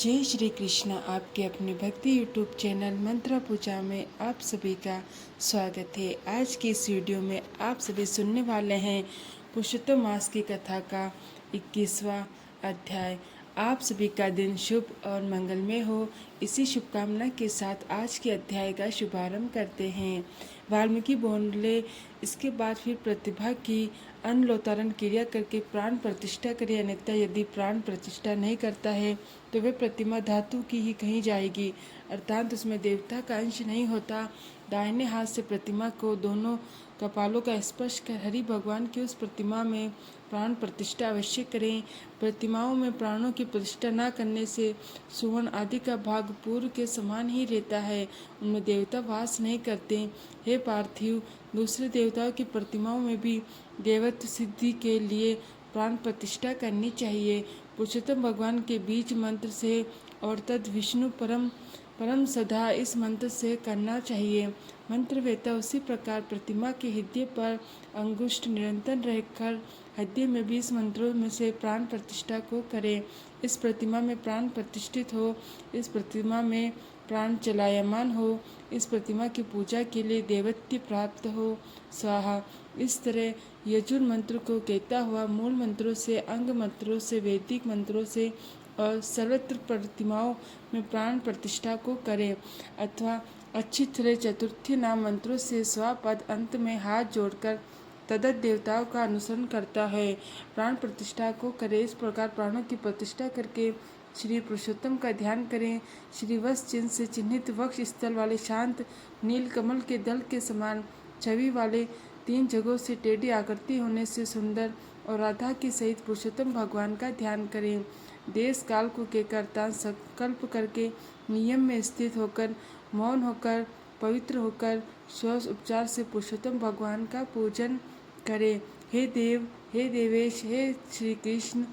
जय श्री कृष्ण। आपके अपने भक्ति यूट्यूब चैनल मंत्रा पूजा में आप सभी का स्वागत है। आज की इस वीडियो में आप सभी सुनने वाले हैं पुरुषोत्तम मास की कथा का 21वां अध्याय। आप सभी का दिन शुभ और मंगलमय हो, इसी शुभकामना के साथ आज के अध्याय का शुभारंभ करते हैं। वाल्मीकि बोले, इसके बाद फिर प्रतिभा की अन्नलोतारण क्रिया करके प्राण प्रतिष्ठा करे, अन्यथा यदि प्राण प्रतिष्ठा नहीं करता है तो वह प्रतिमा धातु की ही कहीं जाएगी, अर्थात उसमें देवता का अंश नहीं होता। दाहिने हाथ से प्रतिमा को दोनों कपालों का स्पर्श कर हरि भगवान की उस प्रतिमा में प्राण प्रतिष्ठा अवश्य करें। प्रतिमाओं में प्राणों की प्रतिष्ठा न करने से सुवर्ण आदि का भाग पूर्व के समान ही रहता है, उनमें देवता वास नहीं करते। हे पार्थिव, दूसरे देवताओं की प्रतिमाओं में भी देवत्व सिद्धि के लिए प्राण प्रतिष्ठा करनी चाहिए। पुरुषोत्तम भगवान के बीज मंत्र से और तद विष्णु परम सदा इस मंत्र से करना चाहिए। मंत्र वेता उसी प्रकार प्रतिमा के हृदय पर अंगुष्ठ निरंतर रहकर हृदय में भी इस मंत्रों में से प्राण प्रतिष्ठा को करे। इस प्रतिमा में प्राण प्रतिष्ठित हो, इस प्रतिमा में प्राण चलायमान हो, इस प्रतिमा की पूजा के लिए देवत्व प्राप्त हो। स्वाहा। इस तरह यजुर मंत्र को कहता हुआ मूल मंत्रों से, अंग मंत्रों से, वैदिक मंत्रों से और सर्वत्र प्रतिमाओं में प्राण प्रतिष्ठा को करे, अथवा अच्छी तरह चतुर्थी नाम मंत्रों से स्वपद अंत में हाथ जोड़कर तदत देवताओं का अनुसरण करता है, प्राण प्रतिष्ठा को करे। इस प्रकार प्राणों की प्रतिष्ठा करके श्री पुरुषोत्तम का ध्यान करें। श्री वत्स चिन्ह से चिन्हित वक्ष स्थल वाले शांत नील कमल के दल के समान छवि वाले 3 जगहों से टेढ़ी आकृति होने से सुंदर और राधा के सहित पुरुषोत्तम भगवान का ध्यान करें। देश काल को कहकर संकल्प करके नियम में स्थित होकर मौन होकर पवित्र होकर स्व उपचार से पुरुषोत्तम भगवान का पूजन करें। हे देव, हे देवेश, हे श्री कृष्ण,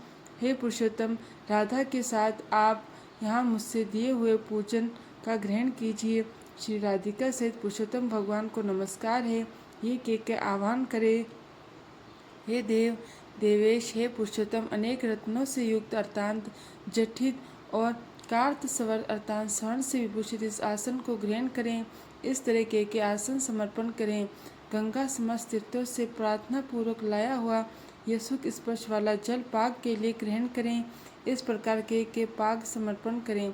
हे पुरुषोत्तम, राधा के साथ आप यहाँ मुझसे दिए हुए पूजन का ग्रहण कीजिए। श्री राधिका सहित पुरुषोत्तम भगवान को नमस्कार है, ये कह के आह्वान करे। हे देव, देवेश, हे पुरुषोत्तम, अनेक रत्नों से युक्त अर्थात जटित और कार्त स्वर अर्थात स्वर्ण से विभूषित इस आसन को ग्रहण करें। इस तरह के आसन समर्पण करें। गंगा समस्त तीर्थों से प्रार्थना पूर्वक लाया हुआ यह सुख स्पर्श वाला जल पाक के लिए ग्रहण करें। इस प्रकार के पाक समर्पण करें।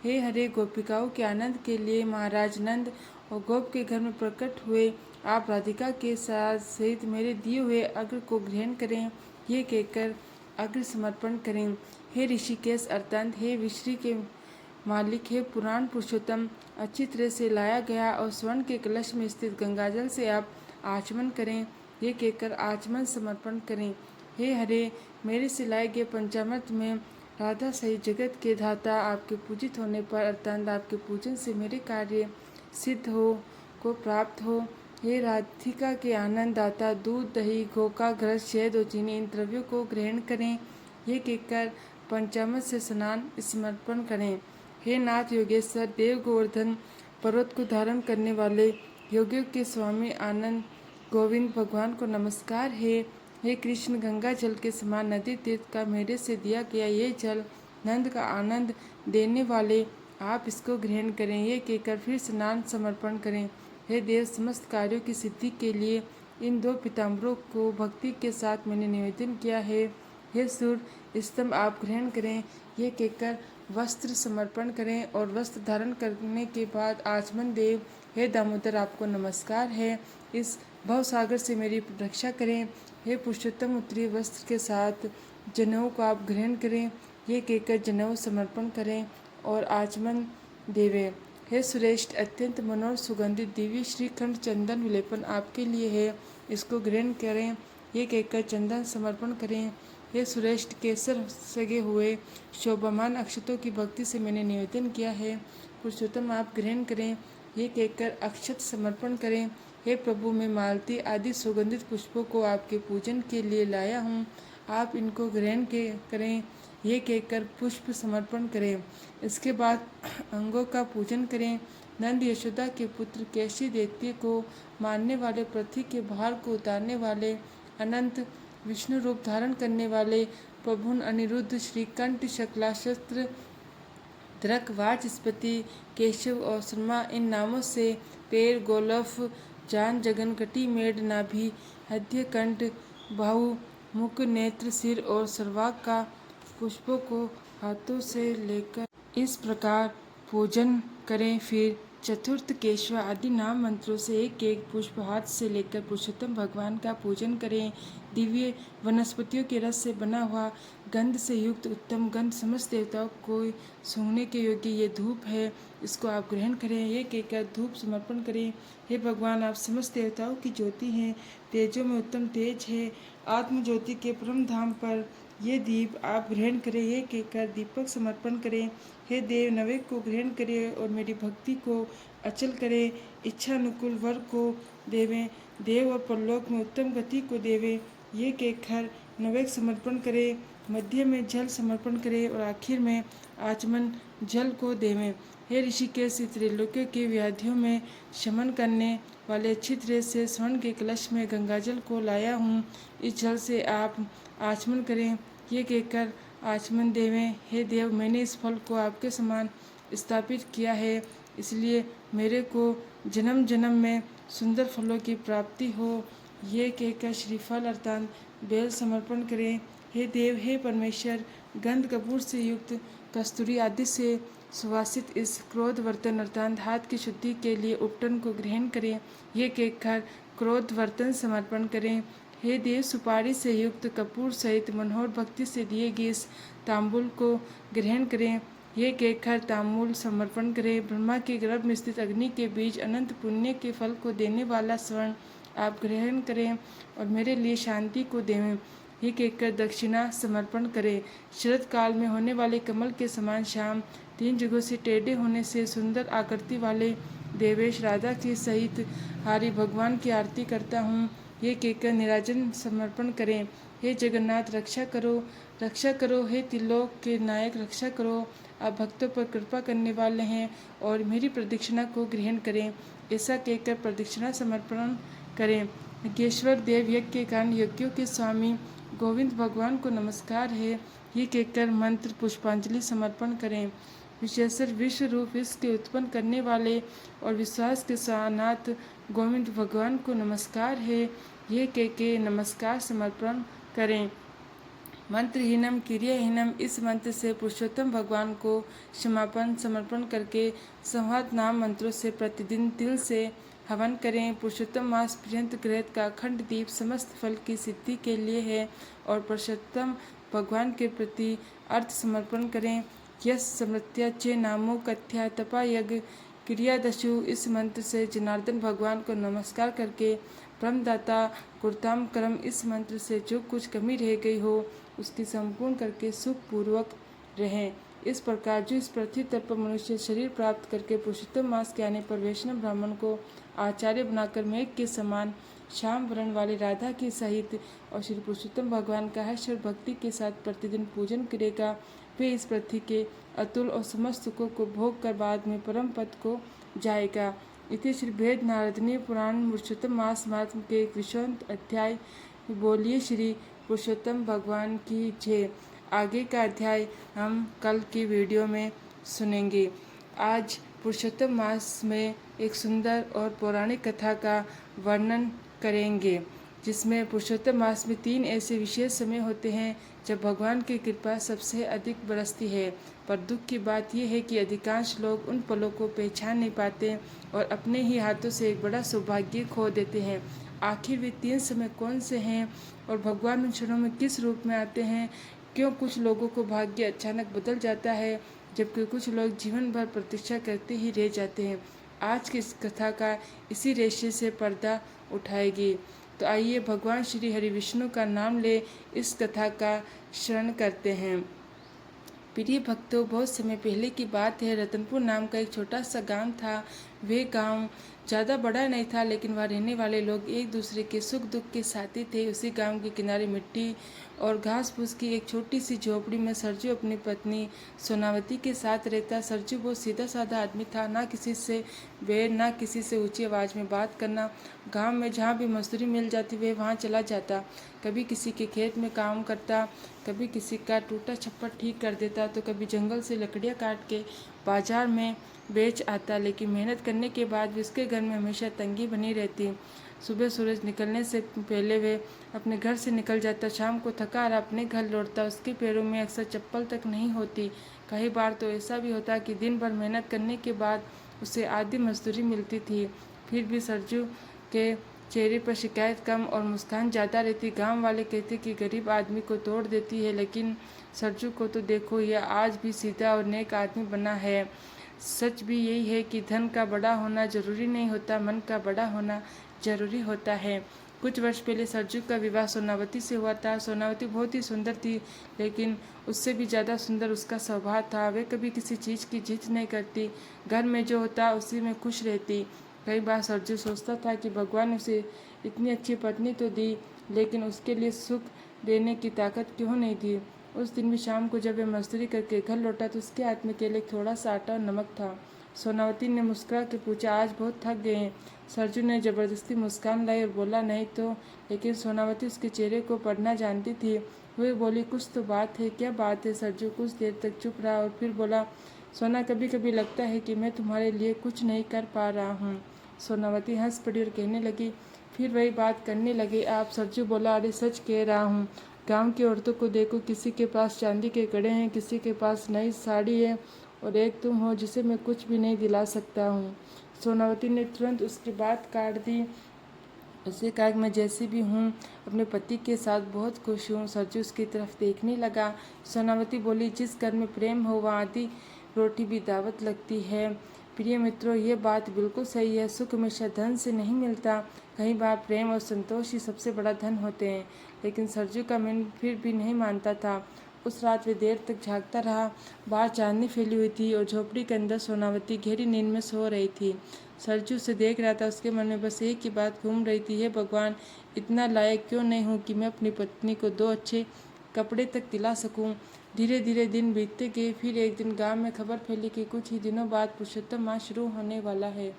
हे हरे, गोपिकाओं के आनंद के लिए महाराज नंद और गोप के घर में प्रकट हुए आप राधिका के साथ सहित मेरे दिए हुए अग्र को ग्रहण करें, ये कहकर अग्र समर्पण करें। हे ऋषिकेश अर्थात हे विश्री के मालिक, हे पुराण पुरुषोत्तम, अच्छी तरह से लाया गया और स्वर्ण के कलश में स्थित गंगाजल से आप आचमन करें, ये कहकर आचमन समर्पण करें। हे हरे, मेरे से लाए गए पंचामृत में राधा सहित जगत के धाता आपके पूजित होने पर अर्थात आपके पूजन से मेरे कार्य सिद्ध हो को प्राप्त हो। हे राधिका के आनंद दाता, दूध, दही, घोका, घृत, शहद और चीनी इन द्रव्यों को ग्रहण करें, ये कहकर पंचामृत से स्नान समर्पण करें। हे नाथ योगेश्वर, देव गोवर्धन पर्वत को धारण करने वाले योगियों के स्वामी आनंद गोविंद भगवान को नमस्कार है। हे कृष्ण, गंगा जल के समान नदी तीर्थ का मेरे से दिया गया ये जल नंद का आनंद देने वाले आप इसको ग्रहण करें, ये कहकर फिर स्नान समर्पण करें। हे देव, समस्त कार्यों की सिद्धि के लिए इन 2 पीताम्बरों को भक्ति के साथ मैंने निवेदन किया है। हे सूर्य स्तंभ आप ग्रहण करें, ये कहकर वस्त्र समर्पण करें और वस्त्र धारण करने के बाद आचमन देव। हे दामोदर, आपको नमस्कार है, इस भवसागर से मेरी रक्षा करें। हे पुरुषोत्तम, उत्तरी वस्त्र के साथ जनेऊ को आप ग्रहण करें, ये कहकर जनेऊ समर्पण करें और आचमन देवे। हे श्रेष्ठ, अत्यंत मनोहर सुगंधित दिव्य श्रीखंड चंदन विलेपन आपके लिए है, इसको ग्रहण करें, ये कहकर चंदन समर्पण करें। हे श्रेष्ठ, केसर सगे हुए शोभामान अक्षतों की भक्ति से मैंने निवेदन किया है, पुरुषोत्तम आप ग्रहण करें, ये कहकर अक्षत समर्पण करें। हे प्रभु, मैं मालती आदि सुगंधित पुष्पों को आपके पूजन के लिए लाया हूँ, आप इनको ग्रहण करें, ये कहकर पुष्प समर्पण करें। इसके बाद अंगों का पूजन करें। नंद यशोदा के पुत्र कैशी दैत्य को मारने वाले, पृथ्वी के भार को उतारने वाले, अनंत विष्णु रूप धारण करने वाले प्रभु अनिरुद्ध, श्रीकंठ, शकलाशस्त्र द्रक, वाचस्पति, केशव और शर्मा इन नामों से पैर, गोलफ, जान, जगन, कटी, मेड, नाभि, हृदय, कंठ, बाहु, मुख, नेत्र, सिर और सर्वांग का पुष्पों को हाथों से लेकर इस प्रकार पूजन करें। फिर चतुर्थ, केशव आदि नाम मंत्रों से एक एक पुष्प हाथ से लेकर पुरुषोत्तम भगवान का पूजन करें। दिव्य वनस्पतियों के रस से बना हुआ गंध से युक्त उत्तम गंध समस्त देवताओं को सूंघने के योग्य ये धूप है, इसको आप ग्रहण करें। ये कहकर धूप समर्पण करें। हे भगवान, आप समस्त देवताओं की ज्योति हैं, तेजों में उत्तम तेज है। आत्म ज्योति के परम धाम पर ये दीप आप ग्रहण करें। ये कहकर दीपक समर्पण करें। हे देव, नैवेद्य को ग्रहण करें और मेरी भक्ति को अचल करें। इच्छा अनुकूल वर को देवें, देव और परलोक में उत्तम गति को देवें। ये कहकर नैवेद्य समर्पण करें, मध्य में जल समर्पण करें और आखिर में आचमन जल को देवें। हे ऋषिकेश, त्रिलोक्यों के व्याधियों में शमन करने वाले छिद्र से स्वर्ण के कलश में गंगाजल को लाया हूँ, इस जल से आप आचमन करें। ये कहकर आचमन देवें। हे देव, मैंने इस फल को आपके समान स्थापित किया है, इसलिए मेरे को जन्म जन्म में सुंदर फलों की प्राप्ति हो। ये कहकर श्रीफल अर्थात बेल समर्पण करें। हे देव, हे परमेश्वर, गंध कपूर से युक्त कस्तूरी आदि से सुवासित इस क्रोध वर्तन अर्थात हाथ की शुद्धि के लिए उपटन को ग्रहण करें। ये कहकर क्रोध वर्तन समर्पण करें। हे देव, सुपारी से युक्त कपूर सहित मनोहर भक्ति से दिए गए इस तांबुल को ग्रहण करें। ये कहकर तांबुल समर्पण करें। ब्रह्मा के गर्भ में स्थित अग्नि के बीच अनंत पुण्य के फल को देने वाला स्वर्ण आप ग्रहण करें और मेरे लिए शांति को देवें। ये कहकर दक्षिणा समर्पण करें। शरद काल में होने वाले कमल के समान श्याम 3 जगहों से टेढ़े होने से सुंदर आकृति वाले देवेश राधा के सहित हरि भगवान की आरती करता हूँ। ये कहकर निराजन समर्पण करें। हे जगन्नाथ, रक्षा करो, रक्षा करो। हे त्रिलोक के नायक, रक्षा करो। आप भक्तों पर कृपा करने वाले हैं और मेरी प्रदक्षिणा को ग्रहण करें। ऐसा कहकर प्रदक्षिणा समर्पण करें। यज्ञेश्वर देव, यज्ञ के कारण यज्ञों के स्वामी गोविंद भगवान को नमस्कार है। ये कहकर मंत्र पुष्पांजलि समर्पण करें। विशेषकर विश्व रूप इसके उत्पन्न करने वाले और विश्वास के सानाथ गोविंद भगवान को नमस्कार है। ये कहके नमस्कार समर्पण करें। मंत्रहीनम क्रियाहीनम, इस मंत्र से पुरुषोत्तम भगवान को क्षमापन समर्पण करके संवाद नाम मंत्रों से प्रतिदिन तिल से हवन करें। पुरुषोत्तम मास पर्यंत ग्रहित का अखंड दीप समस्त फल की सिद्धि के लिए है और पुरुषोत्तम भगवान के प्रति अर्थ समर्पण करें। यस समृत्या चे नामो कथ्या तपा यज्ञ क्रियादशु, इस मंत्र से जनार्दन भगवान को नमस्कार करके ब्रह्मदाता कुर्ताम करम, इस मंत्र से जो कुछ कमी रह गई हो उसकी संपूर्ण करके सुख पूर्वक रहें। इस प्रकार जो इस पृथ्वी तल पर मनुष्य शरीर प्राप्त करके पुरुषोत्तम मास के आने पर वैष्णव ब्राह्मण को आचार्य बनाकर मेघ के समान श्याम वर्ण वाले राधा के सहित और श्री पुरुषोत्तम भगवान का हर्ष और भक्ति के साथ प्रतिदिन पूजन करेगा, वे इस पृथ्वी के अतुल और समस्त सुखों को भोग कर बाद में परम पद को जाएगा। इति श्री भेद नारदनीय पुराण पुरुषोत्तम मास महात्म के 21वां अध्याय। बोलिए श्री पुरुषोत्तम भगवान की जय। आगे का अध्याय हम कल की वीडियो में सुनेंगे। आज पुरुषोत्तम मास में एक सुंदर और पौराणिक कथा का वर्णन करेंगे, जिसमें पुरुषोत्तम मास में 3 ऐसे विशेष समय होते हैं जब भगवान की कृपा सबसे अधिक बरसती है। पर दुख की बात यह है कि अधिकांश लोग उन पलों को पहचान नहीं पाते और अपने ही हाथों से एक बड़ा सौभाग्य खो देते हैं। आखिर वे 3 समय कौन से हैं और भगवान उन क्षणों में किस रूप में आते हैं? क्यों कुछ लोगों को भाग्य अचानक बदल जाता है जबकि कुछ लोग जीवन भर प्रतीक्षा करते ही रह जाते हैं? आज की इस कथा का इसी रहस्य से पर्दा उठाएगी। तो आइए भगवान श्री हरि विष्णु का नाम ले इस कथा का श्रवण करते हैं। प्रिय भक्तों, बहुत समय पहले की बात है। रतनपुर नाम का एक छोटा सा गांव था। वे गांव ज़्यादा बड़ा नहीं था, लेकिन वहाँ रहने वाले लोग एक दूसरे के सुख दुख के साथी थे। उसी गांव के किनारे मिट्टी और घास फूस की एक छोटी सी झोपड़ी में सरजू अपनी पत्नी सोनावती के साथ रहता। सरजू बहुत सीधा साधा आदमी था, ना किसी से बैर ना किसी से ऊंची आवाज़ में बात करना। गांव में जहाँ भी मजदूरी मिल जाती वे वहाँ चला जाता। कभी किसी के खेत में काम करता, कभी किसी का टूटा छप्पर ठीक कर देता, तो कभी जंगल से लकड़ियाँ काट के बाजार में बेच आता। लेकिन मेहनत करने के बाद भी उसके घर में हमेशा तंगी बनी रहती। सुबह सूरज निकलने से पहले वे अपने घर से निकल जाता, शाम को थका हारा अपने घर लौटता। उसके पैरों में अक्सर चप्पल तक नहीं होती। कई बार तो ऐसा भी होता कि दिन भर मेहनत करने के बाद उसे आधी मजदूरी मिलती थी। फिर भी सरजू के चेहरे पर शिकायत कम और मुस्कान ज़्यादा रहती। गांव वाले कहते कि गरीब आदमी को तोड़ देती है, लेकिन सरजू को तो देखो, यह आज भी सीधा और नेक आदमी बना है। सच भी यही है कि धन का बड़ा होना जरूरी नहीं होता, मन का बड़ा होना जरूरी होता है। कुछ वर्ष पहले सरजू का विवाह सोनावती से हुआ था। सोनावती बहुत ही सुंदर थी, लेकिन उससे भी ज़्यादा सुंदर उसका स्वभाव था। वे कभी किसी चीज़ की जिद नहीं करती, घर में जो होता उसी में खुश रहती। कई बार सरजू सोचता था कि भगवान ने उसे इतनी अच्छी पत्नी तो दी, लेकिन उसके लिए सुख देने की ताकत क्यों नहीं दी। उस दिन भी शाम को जब वह मजदूरी करके घर लौटा तो उसके हाथ में केवल थोड़ा सा आटा और नमक था। सोनावती ने मुस्कुरा के पूछा, आज बहुत थक गए हैं? सरजू ने जबरदस्ती मुस्कान लाई और बोला, नहीं तो। लेकिन सोनावती उसके चेहरे को पढ़ना जानती थी। वह बोली, कुछ तो बात है। क्या बात है? सरजू कुछ देर तक चुप रहा और फिर बोला, सोना, कभी कभी लगता है कि मैं तुम्हारे लिए कुछ नहीं कर पा रहा हूँ। सोनावती हंस पड़ी और कहने लगी, फिर वही बात करने लगे आप? सरजू बोला, अरे सच कह रहा हूँ। गांव की औरतों को देखो, किसी के पास चांदी के कड़े हैं, किसी के पास नई साड़ी है, और एक तुम हो जिसे मैं कुछ भी नहीं दिला सकता हूँ। सोनावती ने तुरंत उसकी बात काट दी। उसे कहा कि मैं जैसी भी हूँ अपने पति के साथ बहुत खुश हूँ। सरजू उसकी तरफ देखने लगा। सोनावती बोली, जिस घर में प्रेम हो वहाँ आधी रोटी भी दावत लगती है। प्रिय मित्रों, ये बात बिल्कुल सही है। सुख हमेशा धन से नहीं मिलता, कई बार प्रेम और संतोष ही सबसे बड़ा धन होते हैं। लेकिन सरजू का मन फिर भी नहीं मानता था। उस रात वे देर तक जागता रहा। बाहर चांदनी फैली हुई थी और झोपड़ी के अंदर सोनावती गहरी नींद में सो रही थी। सरजू उसे देख रहा था। उसके मन में बस एक ही बात घूम रही थी, हे भगवान, इतना लायक क्यों नहीं हूँ कि मैं अपनी पत्नी को 2 अच्छे कपड़े तक दिला सकूं। धीरे धीरे दिन बीतते गए। फिर एक दिन गांव में खबर फैली कि कुछ ही दिनों बाद पुरुषोत्तम माह शुरू होने वाला है।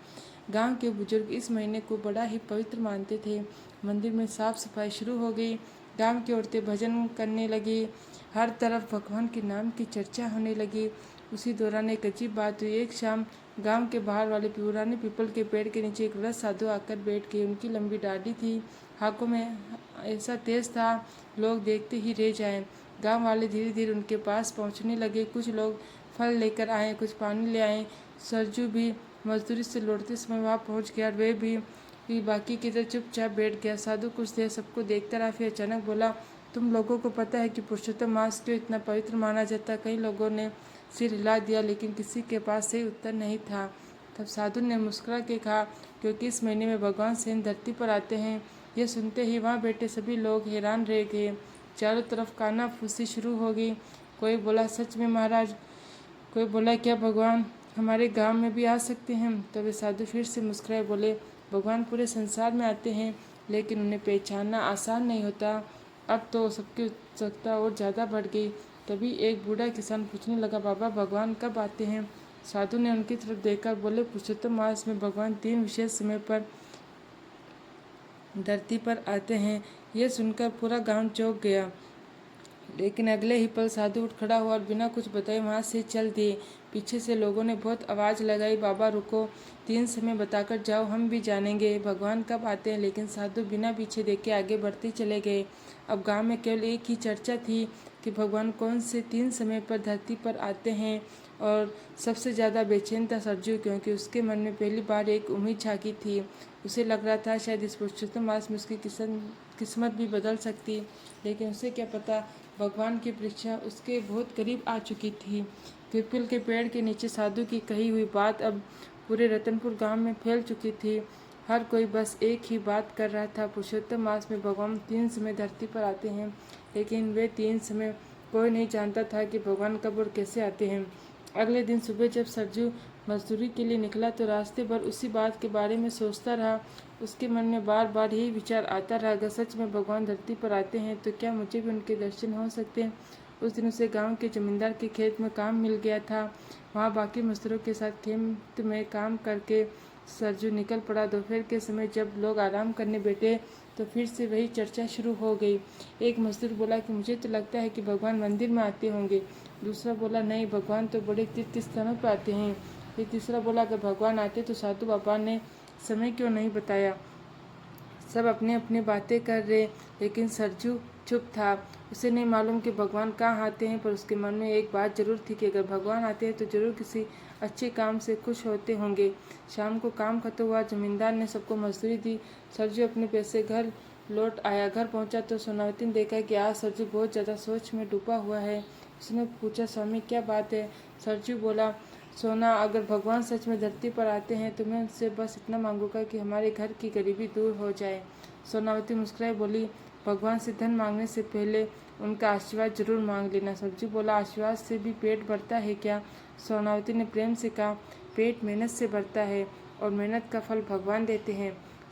गांव के बुजुर्ग इस महीने को बड़ा ही पवित्र मानते थे। मंदिर में साफ सफाई शुरू हो गई। गांव की औरतें भजन करने लगी। हर तरफ भगवान के नाम की चर्चा होने लगी। उसी दौरान एक अजीब बात हुई। एक शाम गांव के बाहर वाले पुराने पीपल के पेड़ के नीचे एक वृद्ध साधु आकर बैठ गए। उनकी लंबी दाढ़ी थी, आंखों में ऐसा तेज था लोग देखते ही रह जाएं। गांव वाले धीरे धीरे उनके पास पहुंचने लगे। कुछ लोग फल लेकर आए, कुछ पानी ले आए। सरजू भी मजदूरी से लौटते समय वहां पहुंच गया और वे भी बाकी की तरह चुपचाप बैठ गया। साधु कुछ देर सबको देखता रहा, फिर अचानक बोला, तुम लोगों को पता है कि पुरुषोत्तम मास क्यों इतना पवित्र माना जाता है? कई लोगों ने सिर हिला दिया, लेकिन किसी के पास सही उत्तर नहीं था। तब साधु ने मुस्कुरा के कहा, क्योंकि इस महीने में भगवान स्वयं धरती पर आते हैं। यह सुनते ही वहाँ बैठे सभी लोग हैरान रह गए। चारों तरफ कानाफूसी शुरू हो गई। कोई बोला, सच में महाराज? कोई बोला, क्या भगवान हमारे गांव में भी आ सकते हैं? तो वे साधु फिर से मुस्कुराए, बोले, भगवान पूरे संसार में आते हैं, लेकिन उन्हें पहचानना आसान नहीं होता। अब तो सबकी उत्सुकता और ज़्यादा बढ़ गई। तभी एक बूढ़ा किसान पूछने लगा, बाबा, भगवान कब आते हैं? साधु ने उनकी तरफ देखकर बोले, पुरुषोत्तम मास में भगवान 3 विशेष समय पर धरती पर आते हैं। यह सुनकर पूरा गांव चौंक गया। लेकिन अगले ही पल साधु उठ खड़ा हुआ और बिना कुछ बताए वहां से चल दिए। पीछे से लोगों ने बहुत आवाज़ लगाई, बाबा रुको, 3 समय बताकर जाओ, हम भी जानेंगे भगवान कब आते हैं। लेकिन साधु बिना पीछे देखे आगे बढ़ते चले गए। अब गांव में केवल एक ही चर्चा थी कि भगवान कौन से 3 समय पर धरती पर आते हैं। और सबसे ज़्यादा बेचैन था सरजू, क्योंकि उसके मन में पहली बार एक उम्मीद झांकी थी। उसे लग रहा था शायद इस पुरुषोत्तम मास में उसकी किस्मत भी बदल सकती। लेकिन उसे क्या पता, भगवान की परीक्षा उसके बहुत करीब आ चुकी थी। पीपल के पेड़ के नीचे साधु की कही हुई बात अब पूरे रतनपुर गांव में फैल चुकी थी। हर कोई बस एक ही बात कर रहा था, पुरुषोत्तम मास में भगवान 3 समय धरती पर आते हैं। लेकिन वे 3 समय कोई नहीं जानता था कि भगवान कब और कैसे आते हैं। अगले दिन सुबह जब सरजू मजदूरी के लिए निकला तो रास्ते भर उसी बात के बारे में सोचता रहा। उसके मन में बार बार यही विचार आता रहा, अगर सच में भगवान धरती पर आते हैं तो क्या मुझे भी उनके दर्शन हो सकते हैं। उस दिन उसे गांव के जमींदार के खेत में काम मिल गया था। वहां बाकी मजदूरों के साथ खेत में काम करके सरजू निकल पड़ा। दोपहर के समय जब लोग आराम करने बैठे तो फिर से वही चर्चा शुरू हो गई। एक मजदूर बोला कि मुझे तो लगता है कि भगवान मंदिर में आते होंगे। दूसरा बोला नहीं, भगवान तो बड़े तीर्थ स्थलों पर आते हैं। फिर तीसरा बोला अगर भगवान आते तो साधु बाबा ने समय क्यों नहीं बताया। सब अपने अपने बातें कर रहे, लेकिन सरजू चुप था। उसे नहीं मालूम कि भगवान कहाँ आते हैं, पर उसके मन में एक बात जरूर थी कि अगर भगवान आते हैं तो जरूर किसी अच्छे काम से खुश होते होंगे। शाम को काम खत्म हुआ, जमींदार ने सबको मजदूरी दी। सरजू अपने पैसे घर लौट आया। घर पहुंचा तो सोनावती ने देखा कि आज सरजू बहुत ज़्यादा सोच में डूबा हुआ है। उसने पूछा, स्वामी क्या बात है। सरजू बोला, सोना, अगर भगवान सच में धरती पर आते हैं तो मैं उनसे बस इतना मांगूंगा कि हमारे घर की गरीबी दूर हो जाए। सोनावती मुस्कुराई बोली, भगवान से धन मांगने से पहले उनका आशीर्वाद जरूर मांग लेना। सरजू बोला, आशीर्वाद से भी पेट भरता है क्या। सोनावती ने प्रेम से कहा, पेट मेहनत से भरता है और मेहनत का फल भगवान देते हैं।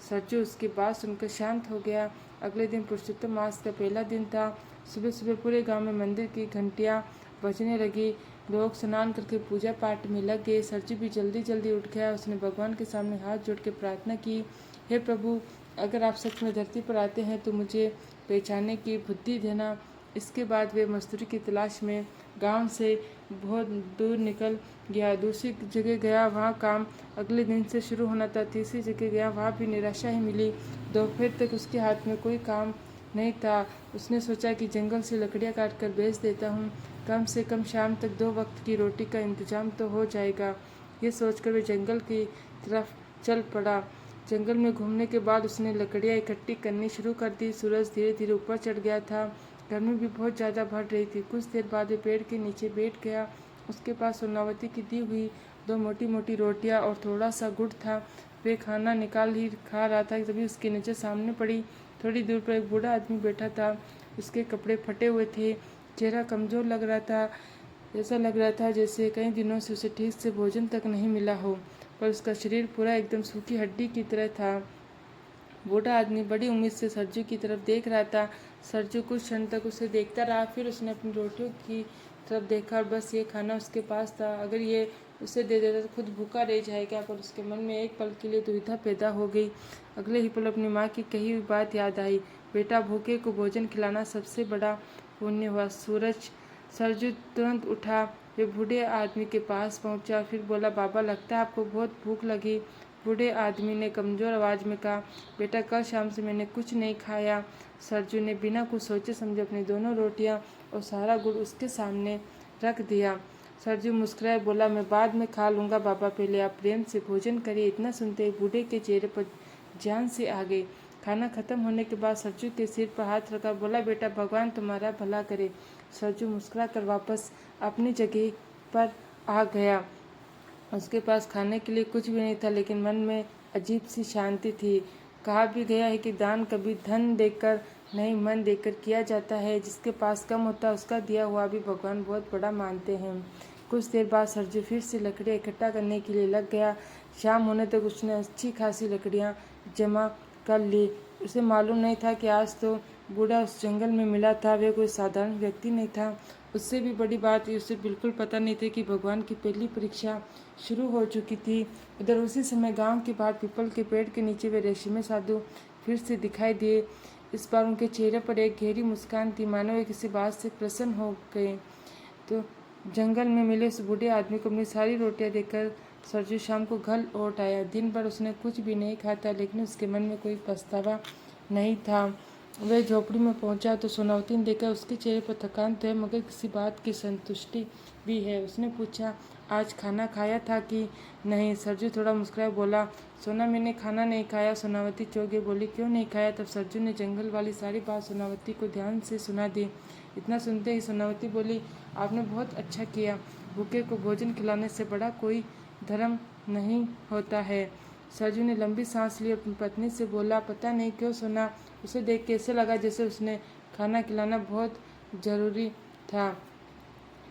सरजू उसकी बात सुनकर शांत हो गया। अगले दिन पुरुषोत्तम मास का पहला दिन था। सुबह सुबह पूरे गांव में मंदिर की घंटियां बजने लगी। लोग स्नान करके पूजा पाठ में लग गए। सरजू भी जल्दी जल्दी उठ गया। उसने भगवान के सामने हाथ जोड़ के प्रार्थना की, हे प्रभु, अगर आप सच में धरती पर आते हैं तो मुझे पहचानने की बुद्धि देना। इसके बाद वे मजदूरी की तलाश में गांव से बहुत दूर निकल गया। दूसरी जगह गया, वहाँ काम अगले दिन से शुरू होना था। तीसरी जगह गया, वहाँ भी निराशा ही मिली। दोपहर तक उसके हाथ में कोई काम नहीं था। उसने सोचा कि जंगल से लकड़ियाँ काट कर बेच देता हूँ, कम से कम शाम तक 2 वक्त की रोटी का इंतजाम तो हो जाएगा। ये सोचकर वह जंगल की तरफ चल पड़ा। जंगल में घूमने के बाद उसने लकड़ियाँ इकट्ठी करनी शुरू कर दी। सूरज धीरे धीरे ऊपर चढ़ गया था। गर्मी भी बहुत ज़्यादा बढ़ रही थी। कुछ देर बाद वह पेड़ के नीचे बैठ गया। उसके पास सोनावती की दी हुई 2 मोटी मोटी रोटियाँ और थोड़ा सा गुड़ था। वे खाना निकाल ही खा रहा था, तभी उसकी नज़र सामने पड़ी। थोड़ी दूर पर एक बूढ़ा आदमी बैठा था। उसके कपड़े फटे हुए थे, चेहरा कमज़ोर लग रहा था। ऐसा लग रहा था जैसे कई दिनों से उसे ठीक से भोजन तक नहीं मिला हो, पर उसका शरीर पूरा एकदम सूखी हड्डी की तरह था। बूढ़ा आदमी बड़ी उम्मीद से सरजू की तरफ देख रहा था। सरजू कुछ क्षण तक उसे देखता रहा, फिर उसने अपनी रोटियों की तरफ देखा और बस ये खाना उसके पास था। अगर ये उसे दे देता तो खुद भूखा रह जाएगा, पर उसके मन में एक पल के लिए दुविधा पैदा हो गई। अगले ही पल अपनी माँ की कही हुई बात याद आई, बेटा, भूखे को भोजन खिलाना सबसे बड़ा पुण्य हुआ। सरजू तुरंत उठा, वे बूढ़े आदमी के पास पहुंचा, फिर बोला, बाबा, लगता है आपको बहुत भूख लगी। बूढ़े आदमी ने कमज़ोर आवाज़ में कहा, बेटा, कल शाम से मैंने कुछ नहीं खाया। सरजू ने बिना कुछ सोचे समझे अपनी दोनों रोटियां और सारा गुड़ उसके सामने रख दिया। सरजू मुस्कुराए बोला, मैं बाद में खा लूँगा बाबा, पहले आप प्रेम से भोजन करिए। इतना सुनते ही बूढ़े के चेहरे पर जान से आ गई। खाना खत्म होने के बाद सरजू के सिर पर हाथ रखा, बोला, बेटा, भगवान तुम्हारा भला करे। सरजू मुस्कुरा कर वापस अपनी जगह पर आ गया। उसके पास खाने के लिए कुछ भी नहीं था, लेकिन मन में अजीब सी शांति थी। कहा भी गया है कि दान कभी धन देकर नहीं, मन देकर किया जाता है। जिसके पास कम होता है उसका दिया हुआ भी भगवान बहुत बड़ा मानते हैं। कुछ देर बाद सरजू फिर से लकड़ियाँ इकट्ठा करने के लिए लग गया। शाम होने तक उसने अच्छी खासी लकड़ियाँ जमा कर ली। उसे मालूम नहीं था कि आज तो बूढ़ा उस जंगल में मिला था, वह कोई साधारण व्यक्ति नहीं था। उससे भी बड़ी बात उसे बिल्कुल पता नहीं थी कि भगवान की पहली परीक्षा शुरू हो चुकी थी। उधर उसी समय गांव के बाहर पीपल के पेड़ के नीचे वे रेशमी साधु फिर से दिखाई दिए। इस बार उनके चेहरे पर एक गहरी मुस्कान थी, मानो वे किसी बात से प्रसन्न हो गए। तो जंगल में मिले उस बूढ़े आदमी को अपनी सारी रोटियां देकर सरजू शाम को घर लौट आया। दिन भर उसने कुछ भी नहीं खाया था, लेकिन उसके मन में कोई पछतावा नहीं था। वह झोपड़ी में पहुंचा तो सोनावती ने देखा उसके चेहरे पर थकान तो है, मगर किसी बात की संतुष्टि भी है। उसने पूछा, आज खाना खाया था कि नहीं। सरजू थोड़ा मुस्कुराया बोला, सोना, मैंने खाना नहीं खाया। सोनावती चौंक गई, बोली, क्यों नहीं खाया। तब सरजू ने जंगल वाली सारी बात सोनावती को ध्यान से सुना दी। इतना सुनते ही सोनावती बोली, आपने बहुत अच्छा किया। भूखे को भोजन खिलाने से बड़ा कोई धर्म नहीं होता है। सरजू ने लंबी सांस ली, अपनी पत्नी से बोला, पता नहीं क्यों सोना, उसे देख के ऐसे लगा जैसे उसने खाना खिलाना बहुत जरूरी था।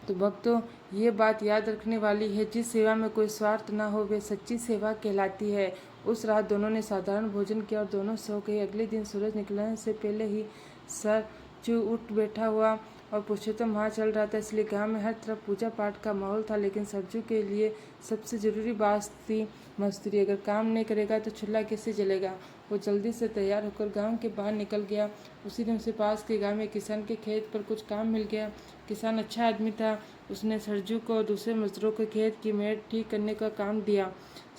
तो भक्तों, ये बात याद रखने वाली है, जिस सेवा में कोई स्वार्थ न हो वे सच्ची सेवा कहलाती है। उस रात दोनों ने साधारण भोजन किया और दोनों सो गए। अगले दिन सूरज निकलने से पहले ही सरजू उठ बैठा हुआ और पुरुषोत्तम वहाँ चल रहा था, इसलिए गांव में हर तरफ पूजा पाठ का माहौल था। लेकिन सरजू के लिए सबसे ज़रूरी बात थी मजदूरी। अगर काम नहीं करेगा तो चूल्हा कैसे जलेगा। वो जल्दी से तैयार होकर गांव के बाहर निकल गया। उसी दिन उसे पास के गांव में किसान के खेत पर कुछ काम मिल गया। किसान अच्छा आदमी था। उसने सरजू को और दूसरे मजदूरों को खेत की मेड़ ठीक करने का काम दिया।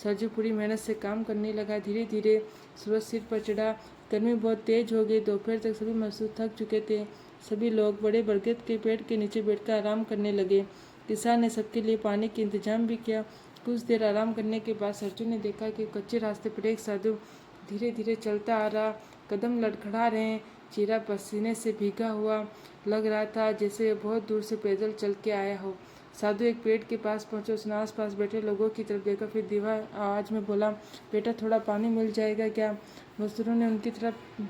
सरजू पूरी मेहनत से काम करने लगा। धीरे धीरे सूरज सिर पर चढ़ा। गर्मी बहुत तेज हो गई। दोपहर तक सभी मजदूर थक चुके थे। सभी लोग बड़े बरगद के पेड़ के नीचे बैठकर आराम करने लगे। किसान ने सबके लिए पानी का इंतजाम भी किया। कुछ देर आराम करने के बाद सरजू ने देखा कि कच्चे रास्ते पर एक साधु धीरे धीरे चलता आ रहा। कदम लड़खड़ा रहे हैं। चेहरा पसीने से भीगा हुआ लग रहा था, जैसे बहुत दूर से पैदल चल के आया हो। साधु एक पेड़ के पास पहुंचा। उसने आसपास बैठे लोगों की तरफ देखा, फिर धीमा आवाज में बोला, बेटा थोड़ा पानी मिल जाएगा क्या। मजदूरों ने उनकी तरफ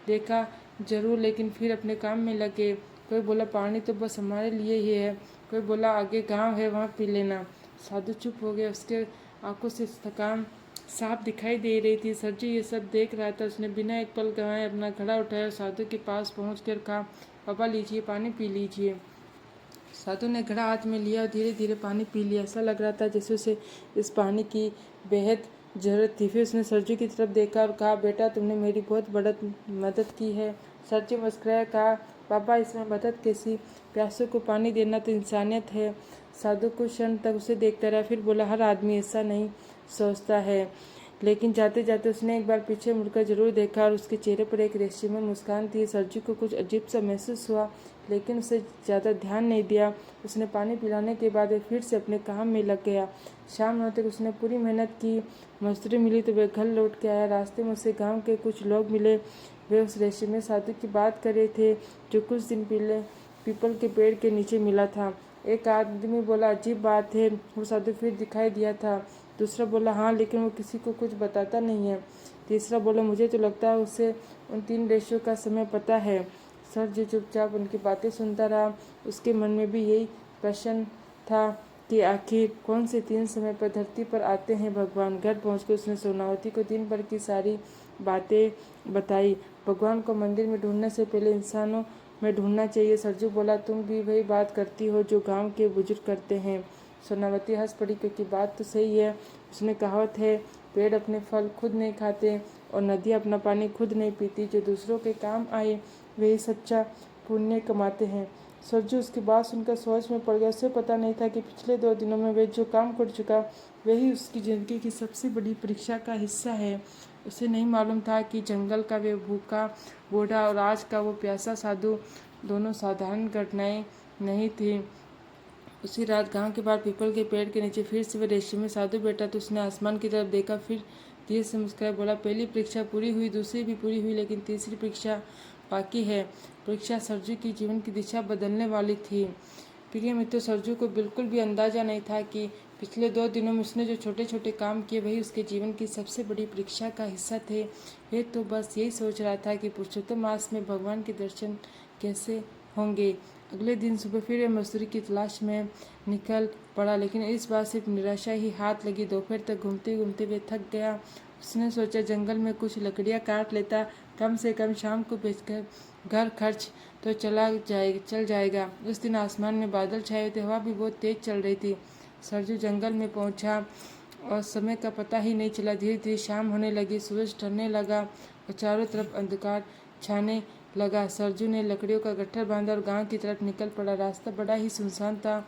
देखा जरूर, लेकिन फिर अपने काम में लगे। कोई बोला पानी तो बस हमारे लिए ही है। कोई बोला आगे गांव है वहाँ पी लेना। साधु चुप हो गया। उसके आंखों से थकान साफ दिखाई दे रही थी। सरजू ये सब देख रहा था। उसने बिना एक पल गंवाए अपना घड़ा उठाया और साधु के पास पहुंचकर कहा, पापा लीजिए पानी पी लीजिए। साधु ने घड़ा हाथ में लिया और धीरे धीरे पानी पी लिया। ऐसा लग रहा था जैसे उसे इस पानी की बेहद जरूरत थी। फिर उसने सरजू की तरफ देखा और कहा, बेटा तुमने मेरी बहुत बड़ी मदद की है। सरजू मुस्कुराया, कहा, पापा इसमें मदद कैसी, प्यासों को पानी देना तो इंसानियत है। साधु कुछ क्षण तक उसे देखता रहा, फिर बोला, हर आदमी ऐसा नहीं सोचता है। लेकिन जाते जाते उसने एक बार पीछे मुड़कर जरूर देखा और उसके चेहरे पर एक रहस्यमय मुस्कान थी। सरजू को कुछ अजीब सा महसूस हुआ, लेकिन उसे ज़्यादा ध्यान नहीं दिया। उसने पानी पिलाने के बाद फिर से अपने काम में लग गया। शाम होते उसने पूरी मेहनत की। मजदूरी मिली तो वह घर लौट के आया। रास्ते में उसे गांव के कुछ लोग मिले। वे उस रहस्यमय साधु की बात कर रहे थे जो कुछ दिन पहले पीपल के पेड़ के नीचे मिला था। एक आदमी बोला, अजीब बात है, वो साधु फिर दिखाई दिया था। दूसरा बोला, हाँ लेकिन वो किसी को कुछ बताता नहीं है। तीसरा बोला, मुझे तो लगता है उसे उन 3 रहस्यों का समय पता है। सर जो चुपचाप उनकी बातें सुनता रहा। उसके मन में भी यही प्रश्न था कि आखिर कौन से 3 समय पर धरती पर आते हैं भगवान। घर पहुंचकर उसने सोनावती को दिन भर की सारी बातें बताई। भगवान को मंदिर में ढूंढने से पहले इंसानों में ढूंढना चाहिए। सरजू बोला, तुम भी वही बात करती हो जो गांव के बुजुर्ग करते हैं। सोनावती हंस पड़ी, क्योंकि बात तो सही है। उसने कहावत है, पेड़ अपने फल खुद नहीं खाते और नदियाँ अपना पानी खुद नहीं पीती। जो दूसरों के काम आए वही सच्चा पुण्य कमाते हैं। सरजू उसकी बात सुनकर सोच में पड़ गया। उसे पता नहीं था कि पिछले 2 दिनों में वह जो काम कर चुका वही उसकी जिंदगी की सबसे बड़ी परीक्षा का हिस्सा है। उसे नहीं मालूम था कि जंगल का वे भूखा बूढ़ा और आज का वो प्यासा साधु दोनों साधारण घटनाएं नहीं थी। उसी रात गांव के बाहर पीपल के पेड़ के नीचे फिर से वह रहस्यमय साधु बैठा तो उसने आसमान की तरफ देखा, फिर धीरे से मुस्कुराया, बोला, पहली परीक्षा पूरी हुई, दूसरी भी पूरी हुई, लेकिन तीसरी परीक्षा बाकी है। परीक्षा सरजू की जीवन की दिशा बदलने वाली थी। प्रिय मित्रों, सरजू को बिल्कुल भी अंदाजा नहीं था कि पिछले 2 दिनों में उसने जो छोटे छोटे काम किए वही उसके जीवन की सबसे बड़ी परीक्षा का हिस्सा थे। वह तो बस यही सोच रहा था कि पुरुषोत्तम मास में भगवान के दर्शन कैसे होंगे। अगले दिन सुबह फिर वह मजदूरी की तलाश में निकल पड़ा, लेकिन इस बार सिर्फ निराशा ही हाथ लगी। दोपहर तक घूमते घूमते वे थक गया। उसने सोचा जंगल में कुछ लकड़ियाँ काट लेता, कम से कम शाम को बेचकर घर खर्च तो चल जाएगा। उस दिन आसमान में बादल छाए हुए थे, हवा भी बहुत तेज चल रही थी। सरजू जंगल में पहुंचा और समय का पता ही नहीं चला। धीरे धीरे शाम होने लगी, सूरज ढलने लगा और चारों तरफ अंधकार छाने लगा। सरजू ने लकड़ियों का गट्ठर बांधा और गांव की तरफ निकल पड़ा। रास्ता बड़ा ही सुनसान था।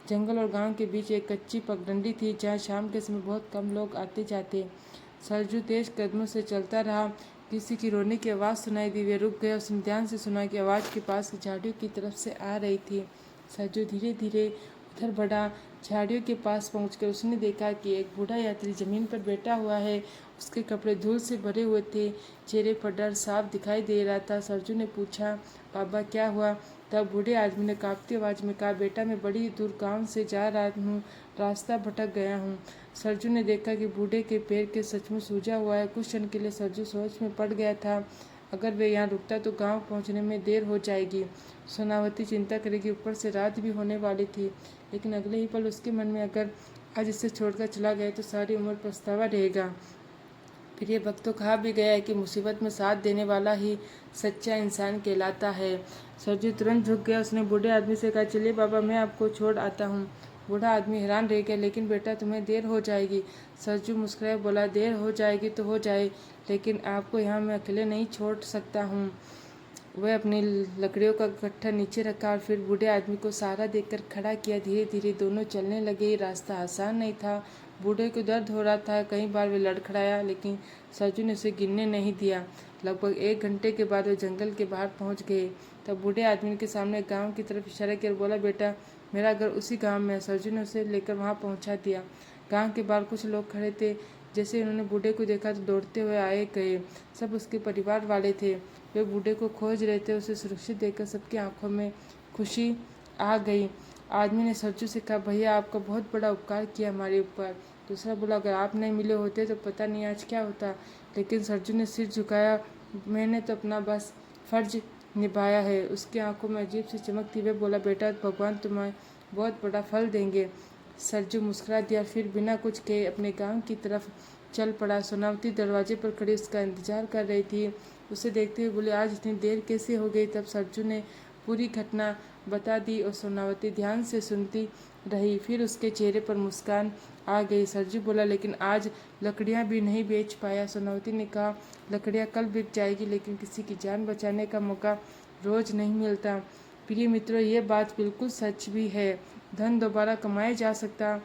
जंगल और गांव के बीच एक कच्ची पगडंडी थी जहां शाम के समय बहुत कम लोग आते जाते। सरजू तेज कदमों से चलता रहा। किसी की रोने की आवाज़ सुनाई दी। वे रुक गए। उसने ध्यान से सुना कि आवाज़ के पास की झाड़ियों की तरफ से आ रही थी। सरजू धीरे धीरे उधर बढ़ा। झाड़ियों के पास पहुंचकर उसने देखा कि एक बूढ़ा यात्री जमीन पर बैठा हुआ है। उसके कपड़े धूल से भरे हुए थे, चेहरे पर डर साफ दिखाई दे रहा था। सरजू ने पूछा, बाबा क्या हुआ। तब बूढ़े आदमी ने कांपती आवाज़ में कहा, बेटा मैं बड़ी दूर गांव से जा रहा हूँ, रास्ता भटक गया हूँ। सरजू ने देखा कि बूढ़े के पैर के सचमुच सूजा हुआ है। कुछ क्षण के लिए सरजू सोच में पड़ गया था। अगर वे यहाँ रुकता तो गांव पहुंचने में देर हो जाएगी। सोनावती चिंता करेगी, ऊपर से रात भी होने वाली थी। लेकिन अगले ही पल उसके मन में अगर आज इसे छोड़कर चला गया तो सारी उम्र पछतावा रहेगा। फिर ये वक्त तो कहा भी गया है कि मुसीबत में साथ देने वाला ही सच्चा इंसान कहलाता है। सरजू तुरंत झुक गया। उसने बूढ़े आदमी से कहा, चलिए बाबा, मैं आपको छोड़ आता हूँ। बूढ़ा आदमी हैरान रह गया, लेकिन बेटा तुम्हें देर हो जाएगी। सरजू मुस्कुराए बोला, देर हो जाएगी तो हो जाए, लेकिन आपको यहाँ मैं अकेले नहीं छोड़ सकता हूँ। वह अपनी लकड़ियों का गट्ठा नीचे रखा और फिर बूढ़े आदमी को सहारा देकर खड़ा किया। धीरे धीरे दोनों चलने लगे। रास्ता आसान नहीं था। बूढ़े को दर्द हो रहा था। कई बार वे लड़खड़ाया, लेकिन सरजू ने उसे गिरने नहीं दिया। लगभग 1 घंटे के बाद वे जंगल के बाहर पहुंच गए। तब बूढ़े आदमी के सामने गांव की तरफ इशारा किया और बोला, बेटा, मेरा घर उसी गांव में है। सरजू ने उसे लेकर वहां पहुंचा दिया। गांव के बाहर कुछ लोग खड़े थे। जैसे उन्होंने बूढ़े को देखा तो दौड़ते हुए आए गए। सब उसके परिवार वाले थे। वे बूढ़े को खोज रहे थे। उसे सुरक्षित देखकर सबकी आंखों में खुशी आ गई। आदमी ने सरजू से कहा, भैया, आपका बहुत बड़ा उपकार किया हमारे ऊपर। दूसरा बोला, अगर आप नहीं मिले होते तो पता नहीं आज क्या होता। लेकिन सरजू ने सिर झुकाया, मैंने तो अपना बस फर्ज निभाया है। उसकी आंखों में अजीब सी चमक थी। वे बोला, बेटा, भगवान तुम्हें बहुत बड़ा फल देंगे। सरजू मुस्कुरा दिया, फिर बिना कुछ कहे अपने गांव की तरफ चल पड़ा। सोनावती दरवाजे पर खड़ी उसका इंतजार कर रही थी। उसे देखते हुए बोले, आज इतनी देर कैसे हो गई। तब सरजू ने पूरी घटना बता दी और सोनावती ध्यान से सुनती रही। फिर उसके चेहरे पर मुस्कान आ गई। सरजू बोला, लेकिन आज लकड़ियां भी नहीं बेच पाया। सोनावती ने कहा, लकड़ियां कल बिक जाएगी, लेकिन किसी की जान बचाने का मौका रोज नहीं मिलता। प्रिय मित्रों, ये बात बिल्कुल सच भी है। धन दोबारा कमाया जा सकता,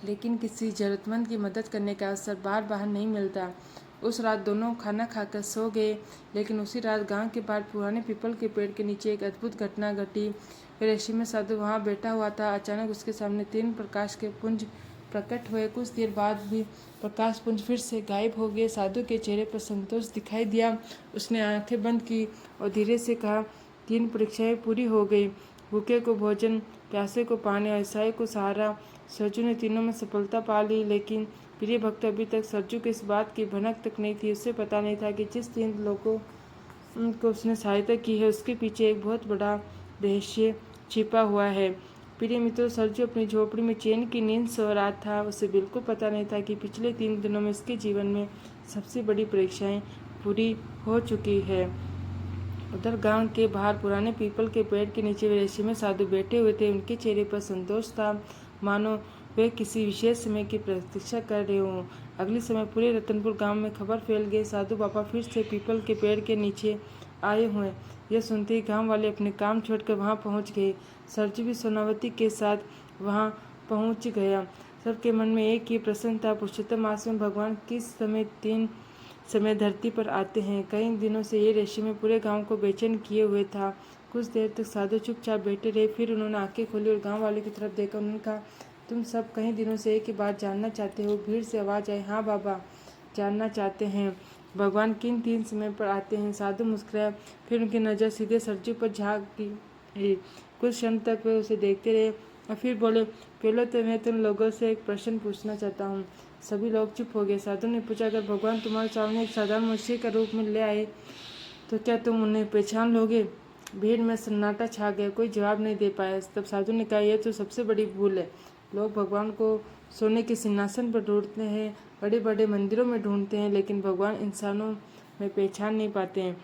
लेकिन किसी जरूरतमंद की मदद करने का अवसर बार बार नहीं मिलता। उस रात दोनों खाना खाकर सो गए। लेकिन उसी रात गांव के पार पुराने पीपल के पेड़ के नीचे एक अद्भुत घटना घटी। रहस्यमय साधु वहां बैठा हुआ था। अचानक उसके सामने 3 प्रकाश के पुंज प्रकट हुए। कुछ देर बाद भी प्रकाश पुंज फिर से गायब हो गए। साधु के चेहरे पर संतोष दिखाई दिया। उसने आंखें बंद की और धीरे से कहा, 3 परीक्षाएं पूरी हो गई। भूखे को भोजन, प्यासे को पानी और ईसाई को सहारा। सरजू ने तीनों में सफलता पा ली। लेकिन प्रिय भक्त, अभी तक सरजू को इस बात की भनक तक नहीं थी। उसे पता नहीं था कि जिस 3 लोगों को उसने सहायता की है, उसके पीछे एक बहुत बड़ा रहस्य छिपा हुआ है। प्रिय मित्रों, सरजू अपनी झोपड़ी में चैन की नींद सो रहा था। उसे बिल्कुल पता नहीं था कि पिछले 3 दिनों में उसके जीवन में सबसे बड़ी परीक्षाएं पूरी हो चुकी है। उधर गांव के बाहर पुराने पीपल के पेड़ के नीचे वे रहस्यमय साधु बैठे हुए थे। उनके चेहरे पर संतोष था, मानो वे किसी विशेष समय की प्रतीक्षा कर रहे हों। अगले समय पूरे रतनपुर गांव में खबर फैल गई, साधु बाबा फिर से पीपल के पेड़ के नीचे आए हुए। यह सुनते ही गांव वाले अपने काम छोड़कर वहां पहुंच गए। सरजू भी सोनावती के साथ वहां पहुंच गया। सबके मन में एक ही प्रश्न था, पुरुषोत्तम मास में भगवान किस समय 3 समय धरती पर आते हैं। कई दिनों से ये रहस्य में पूरे गांव को बेचैन किए हुए था। कुछ देर तक साधु चुपचाप बैठे रहे। फिर उन्होंने आंखें खोली और गांव वाले की तरफ देखा। उन्होंने कहा, तुम सब कई दिनों से एक ही बात जानना चाहते हो। भीड़ से आवाज आई, हाँ बाबा, जानना चाहते हैं, भगवान किन 3 समय पर आते हैं। साधु मुस्कुराया, फिर उनकी नज़र सीधे सरजू पर झांकी। कुछ क्षण तक वे उसे देखते रहे और फिर बोले, पहले तो मैं तुम लोगों से एक प्रश्न पूछना चाहता हूँ। सभी लोग चुप हो गए। साधु ने पूछा, अगर भगवान तुम्हारे सामने एक साधारण मनुष्य के रूप में ले आए तो क्या तुम उन्हें पहचान लोगे। भीड़ में सन्नाटा छा गया। कोई जवाब नहीं दे पाया। तब साधु ने कहा, यह तो सबसे बड़ी भूल है। लोग भगवान को सोने के सिंहासन पर ढूंढते हैं, बड़े बड़े मंदिरों में ढूंढते हैं, लेकिन भगवान इंसानों में पहचान नहीं पाते हैं।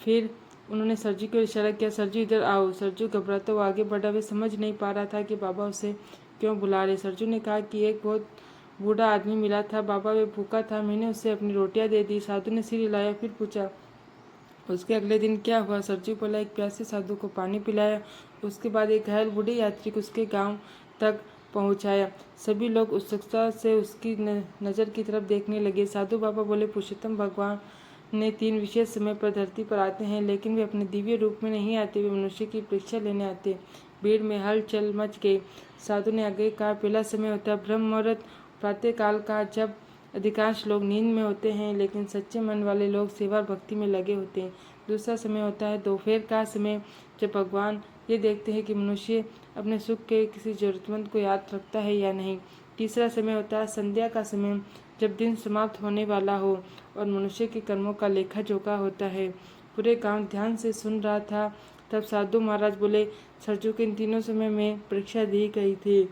फिर उन्होंने सरजू को इशारा किया, सरजू इधर आओ। सरजू घबराता हुआ आगे बढ़ा। वे समझ नहीं पा रहा था कि बाबा उसे क्यों बुला रहे। सरजू ने कहा कि एक बहुत बूढ़ा आदमी मिला था बाबा, वे भूखा था, मैंने उसे अपनी रोटियां दे दी। साधु ने सिर हिलाया। फिर पूछा, उसके अगले दिन क्या हुआ। सरजू बोला, एक प्यासे साधु को पानी पिलाया। उसके बाद एक घायल बूढ़े यात्री को उसके गांव तक पहुंचाया। सभी लोग उत्सुकता से उसकी नज़र की तरफ देखने लगे। साधु बाबा बोले, पुरुषोत्तम भगवान ने 3 विशेष समय पर धरती पर आते हैं, लेकिन वे अपने दिव्य रूप में नहीं आते, वे मनुष्य की परीक्षा लेने आते। भीड़ में हलचल मच गई। साधु ने आगे कहा, पहला समय होता है ब्रह्म मुहूर्त, प्रातःकाल का, जब अधिकांश लोग नींद में होते हैं, लेकिन सच्चे मन वाले लोग सेवा और भक्ति में लगे होते हैं। दूसरा समय होता है दोपहर का समय, जब भगवान ये देखते हैं कि मनुष्य अपने सुख के किसी जरूरतमंद को याद रखता है या नहीं। तीसरा समय होता है संध्या का समय, जब दिन समाप्त होने वाला हो और मनुष्य के कर्मों का लेखा जोखा होता है। पूरे गांव ध्यान से सुन रहा था। तब साधु महाराज बोले, सरजू के इन तीनों समय में परीक्षा दी गई थी।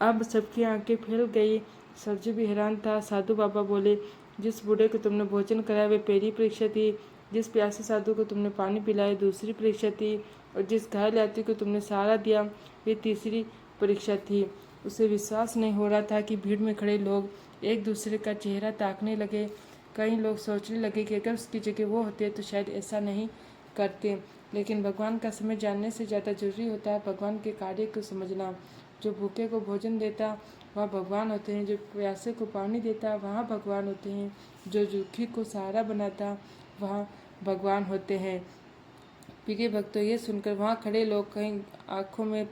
अब सबकी आंखें फैल गई। सरजू भी हैरान था। साधु बाबा बोले, जिस बूढ़े को तुमने भोजन कराया वे पहली परीक्षा थी, जिस प्यासे साधु को तुमने पानी पिलाया दूसरी परीक्षा थी, और जिस घायल यात्री को तुमने सहारा दिया वे तीसरी परीक्षा थी। उसे विश्वास नहीं हो रहा था कि भीड़ में खड़े लोग एक दूसरे का चेहरा ताकने लगे। कई लोग सोचने लगे कि अगर उसकी जगह वो होते तो शायद ऐसा नहीं करते। लेकिन भगवान का समय जानने से ज़्यादा जरूरी होता है भगवान के कार्य को समझना। जो भूखे को भोजन देता वहाँ भगवान होते हैं, जो प्यासे को पानी देता वहाँ भगवान होते हैं, जो दुखी को सहारा बनाता वहाँ भगवान होते हैं। प्रिय भक्तों, ये सुनकर वहाँ खड़े लोग कहीं आंखों में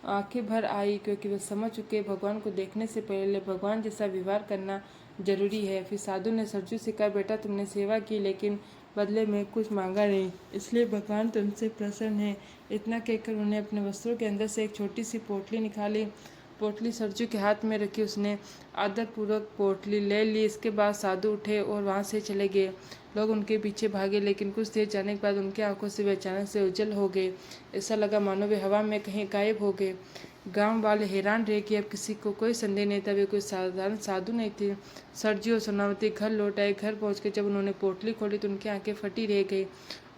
आंखें भर आई, क्योंकि वे समझ चुके भगवान को देखने से पहले भगवान जैसा व्यवहार करना जरूरी है। फिर साधु ने सरजू से कहा, बेटा तुमने सेवा की लेकिन बदले में कुछ मांगा नहीं, इसलिए भगवान तुमसे प्रसन्न है। इतना कहकर उन्हें अपने वस्त्रों के अंदर से एक छोटी सी पोटली निकाली। पोटली सरजू के हाथ में रखी। उसने आदरपूर्वक पोटली ले ली। इसके बाद साधु उठे और वहाँ से चले गए। लोग उनके पीछे भागे, लेकिन कुछ देर जाने के बाद उनकी आंखों से वे अचानक से उजल हो गए। ऐसा लगा मानो वे हवा में कहीं गायब हो गए। गांव वाले हैरान रहे कि अब किसी को कोई संदेह नहीं था, वे कोई साधारण साधु नहीं थे। सरजू और सोनावती घर लौट आए। घर पहुंचकर जब उन्होंने पोटली खोली तो उनकी आंखें फटी रह गई।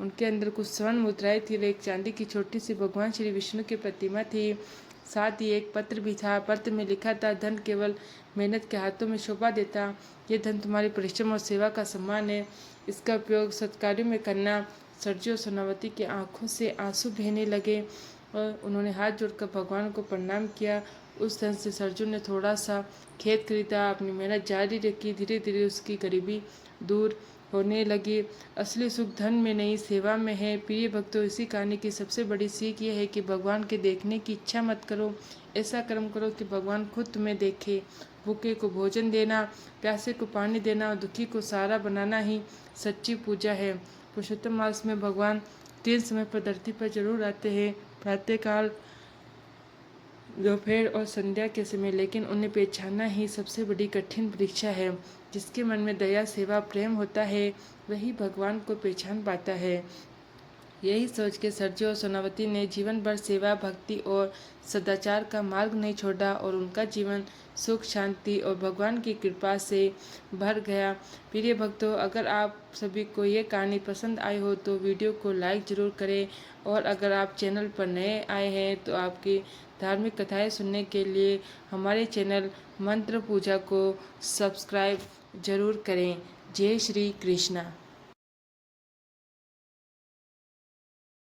उनके अंदर कुछ स्वर्ण मुद्राएं थी और एक चांदी की छोटी सी भगवान श्री विष्णु की प्रतिमा थी। साथ ही एक पत्र भी था। पत्र में लिखा था, धन केवल मेहनत के हाथों में शोभा देता। ये धन तुम्हारी परिश्रम और सेवा का सम्मान है, इसका उपयोग सत्कार्यों में करना। सरजू और सोनावती की आंखों से आंसू बहने लगे और उन्होंने हाथ जोड़कर भगवान को प्रणाम किया। उस धन से सरजू ने थोड़ा सा खेत खरीदा, अपनी मेहनत जारी रखी। धीरे धीरे उसकी गरीबी दूर होने लगी। असली सुख धन में नहीं, सेवा में है। प्रिय भक्तों, इसी कहानी की सबसे बड़ी सीख यह है कि भगवान के देखने की इच्छा मत करो। ऐसा कर्म करो कि भगवान खुद तुम्हें देखे। भूखे को भोजन देना, प्यासे को पानी देना और दुखी को सहारा बनाना ही सच्ची पूजा है। पुरुषोत्तम मास में भगवान 3 समय पर धरती पर जरूर आते हैं, प्रातःकाल, दोपहर और संध्या के समय, लेकिन उन्हें पहचानना ही सबसे बड़ी कठिन परीक्षा है। जिसके मन में दया, सेवा, प्रेम होता है वही भगवान को पहचान पाता है। यही सोच के सरजू और सोनावती ने जीवन भर सेवा, भक्ति और सदाचार का मार्ग नहीं छोड़ा और उनका जीवन सुख, शांति और भगवान की कृपा से भर गया। प्रिय भक्तों, अगर आप सभी को ये कहानी पसंद आई हो तो वीडियो को लाइक ज़रूर करें, और अगर आप चैनल पर नए आए हैं तो आपकी धार्मिक कथाएं सुनने के लिए हमारे चैनल मंत्र पूजा को सब्सक्राइब जरूर करें। जय श्री कृष्णा।